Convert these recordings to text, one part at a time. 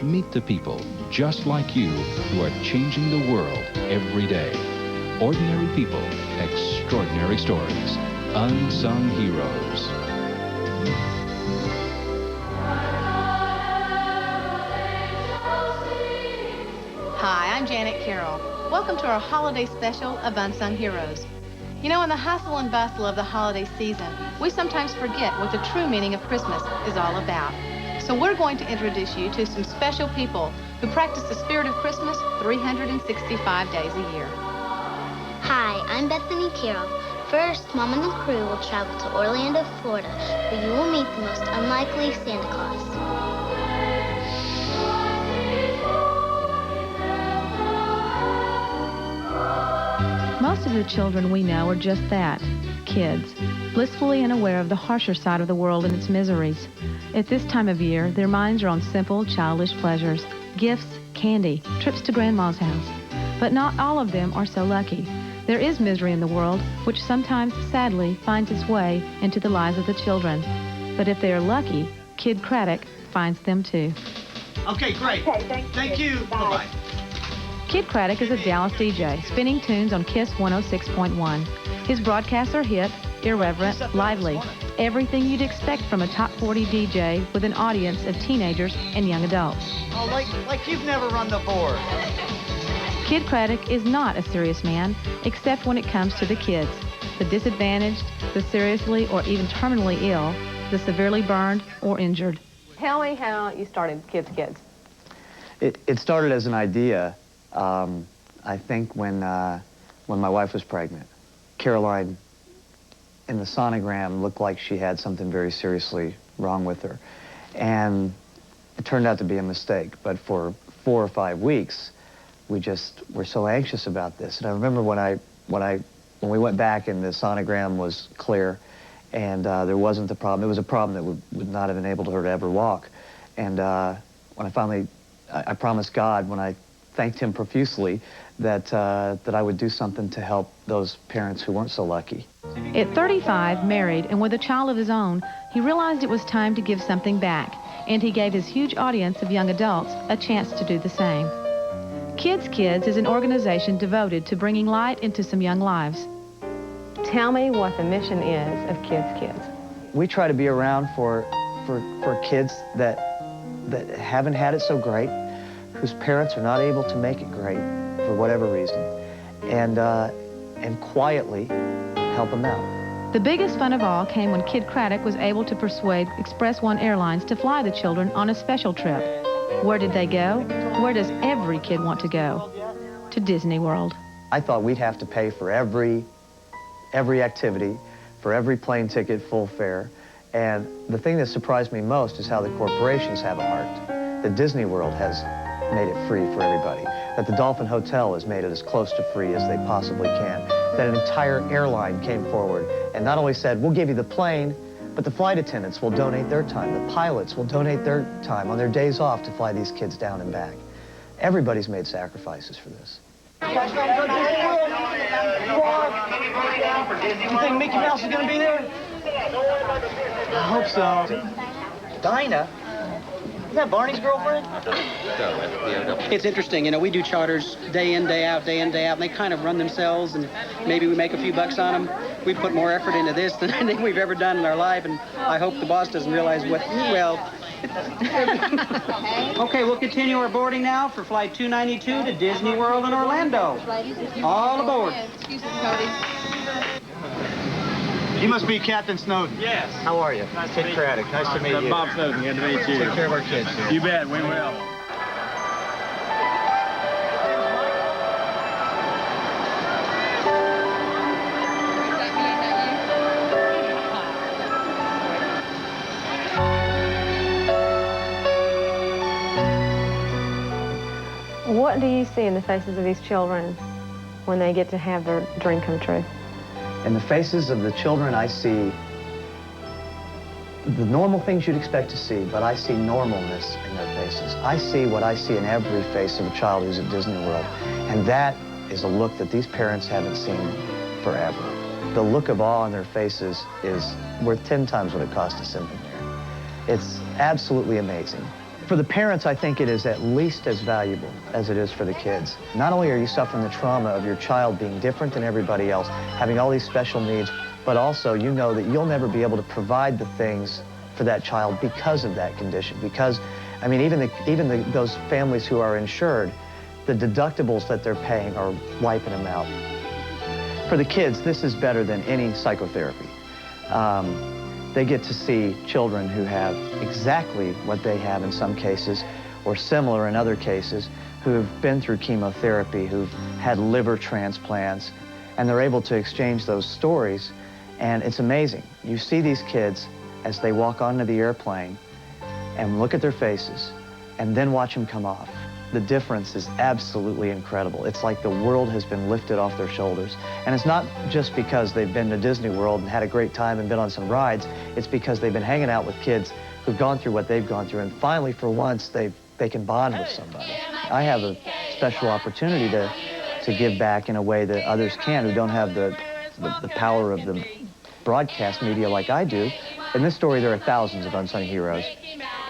Meet the people just like you who are changing the world every day. Ordinary people, extraordinary stories. Unsung heroes. Hi, I'm Janet Carroll. Welcome to our holiday special of Unsung Heroes. You know, in the hustle and bustle of the holiday season, we sometimes forget what the true meaning of Christmas is all about. So we're going to introduce you to some special people who practice the spirit of Christmas 365 days a year. Hi, I'm Bethany Carroll. First, Mom and the crew will travel to Orlando, Florida, where you will meet the most unlikely Santa Claus. Most of the children we know are just that, kids, blissfully unaware of the harsher side of the world and its miseries. At this time of year, their minds are on simple, childish pleasures, gifts, candy, trips to Grandma's house. But not all of them are so lucky. There is misery in the world, which sometimes, sadly, finds its way into the lives of the children. But if they are lucky, Kidd Kraddick finds them too. Okay, great. Okay, Thank you. Bye-bye. Kidd Kraddick is a Dallas DJ, spinning tunes on KISS 106.1. His broadcasts are hip, irreverent, lively. Everything you'd expect from a top 40 DJ with an audience of teenagers and young adults. Oh, like you've never run the board. Kidd Kraddick is not a serious man, except when it comes to the kids, the disadvantaged, the seriously or even terminally ill, the severely burned or injured. Tell me how you started Kids. It started as an idea, I think, when my wife was pregnant. Caroline, in the sonogram, looked like she had something very seriously wrong with her. And it turned out to be a mistake. But for 4 or 5 weeks, we just were so anxious about this. And I remember when we went back and the sonogram was clear and there wasn't the problem. It was a problem that would not have enabled her to ever walk. And when I finally, I promised God, when I thanked him profusely, that I would do something to help those parents who weren't so lucky. At 35, married, and with a child of his own, he realized it was time to give something back, and he gave his huge audience of young adults a chance to do the same. Kids is an organization devoted to bringing light into some young lives. Tell me what the mission is of Kids. We try to be around for kids that haven't had it so great, whose parents are not able to make it great for whatever reason, and quietly help them out. The biggest fun of all came when Kidd Kraddick was able to persuade Express One Airlines to fly the children on a special trip. Where did they go? Where does every kid want to go? To Disney World. I thought we'd have to pay for every activity, for every plane ticket, full fare. And the thing that surprised me most is how the corporations have a heart. That Disney World has made it free for everybody. That the Dolphin Hotel has made it as close to free as they possibly can. That an entire airline came forward and not only said, we'll give you the plane, but the flight attendants will donate their time. The pilots will donate their time on their days off to fly these kids down and back. Everybody's made sacrifices for this. You think Mickey Mouse is going to be there? I hope so. Dinah? Is that Barney's girlfriend? It's interesting, you know, we do charters day in, day out, and they kind of run themselves, and maybe we make a few bucks on them. We put more effort into this than anything we've ever done in our life, and I hope the boss doesn't realize what, well... Okay, we'll continue our boarding now for Flight 292 to Disney World in Orlando. All aboard. You must be Captain Snowden. Yes. How are you? Nice Kidd to meet Kraddick. Nice to meet you. Bob Snowden. Good to meet you. Take care of our kids. You bet. We will. What do you see in the faces of these children when they get to have their dream come true? In the faces of the children, I see the normal things you'd expect to see, but I see normalness in their faces. I see what I see in every face of a child who's at Disney World, and that is a look that these parents haven't seen forever. The look of awe on their faces is worth 10 times what it cost to send them there. It's absolutely amazing. For the parents, I think it is at least as valuable as it is for the kids. Not only are you suffering the trauma of your child being different than everybody else, having all these special needs, but also you know that you'll never be able to provide the things for that child because of that condition. Because, I mean, even those families who are insured, the deductibles that they're paying are wiping them out. For the kids, this is better than any psychotherapy. They get to see children who have exactly what they have in some cases, or similar in other cases, who have been through chemotherapy, who've had liver transplants, and they're able to exchange those stories, and it's amazing. You see these kids as they walk onto the airplane and look at their faces, and then watch them come off. The difference is absolutely incredible. It's like the world has been lifted off their shoulders. And it's not just because they've been to Disney World and had a great time and been on some rides. It's because they've been hanging out with kids who've gone through what they've gone through. And finally, for once, they can bond with somebody. I have a special opportunity to give back in a way that others can who don't have the power of the broadcast media like I do. In this story, there are thousands of unsung heroes,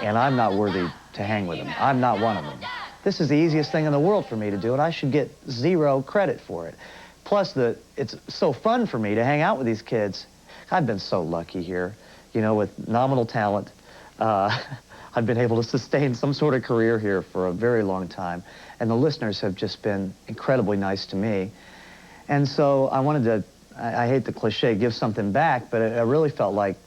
and I'm not worthy to hang with them. I'm not one of them. This is the easiest thing in the world for me to do, and I should get 0 credit for it. Plus, it's so fun for me to hang out with these kids. I've been so lucky here, you know, with nominal talent. I've been able to sustain some sort of career here for a very long time, and the listeners have just been incredibly nice to me. And so I wanted to, I hate the cliche, give something back, but I really felt like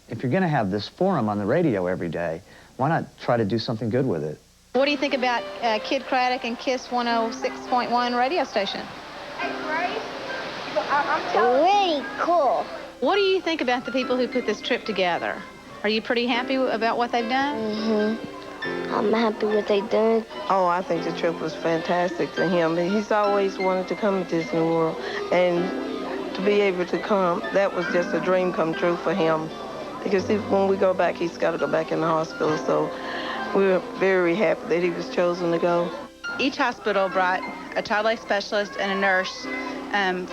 if you're going to have this forum on the radio every day, why not try to do something good with it? What do you think about Kidd Kraddick and KISS 106.1 radio station? Hey, Grace, really cool. What do you think about the people who put this trip together? Are you pretty happy about what they've done? Mm-hmm. I'm happy what they did. Oh, I think the trip was fantastic to him. He's always wanted to come to Disney World, and to be able to come, that was just a dream come true for him. Because when we go back, he's got to go back in the hospital, so we were very happy that he was chosen to go. Each hospital brought a child life specialist and a nurse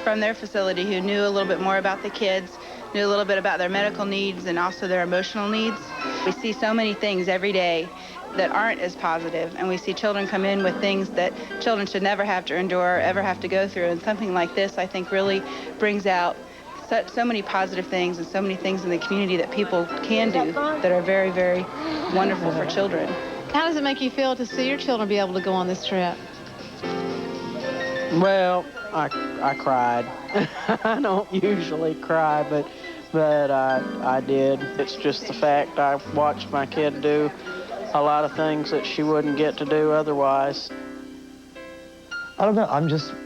from their facility who knew a little bit more about the kids, knew a little bit about their medical needs and also their emotional needs. We see so many things every day that aren't as positive, and we see children come in with things that children should never have to endure, ever have to go through, and something like this, I think, really brings out so many positive things and so many things in the community that people can do that are very, very wonderful for children. How does it make you feel to see your children be able to go on this trip? Well, I cried. I don't usually cry, but I did. It's just the fact I watched my kid do a lot of things that she wouldn't get to do otherwise. I don't know,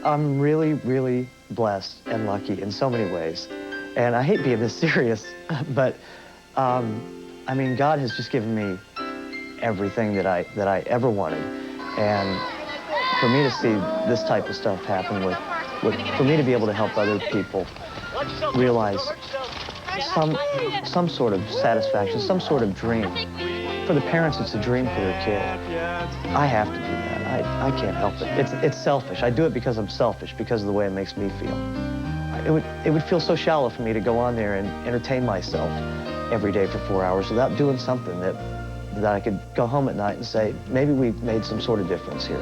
I'm really, really blessed and lucky in so many ways. And I hate being this serious, but I mean, God has just given me everything that I ever wanted. And for me to see this type of stuff happen for me to be able to help other people realize some sort of satisfaction, some sort of dream. For the parents, it's a dream for their kid. I have to do that. I can't help it. It's selfish. I do it because I'm selfish, because of the way it makes me feel. It would feel so shallow for me to go on there and entertain myself every day for 4 hours without doing something that I could go home at night and say, maybe we've made some sort of difference here.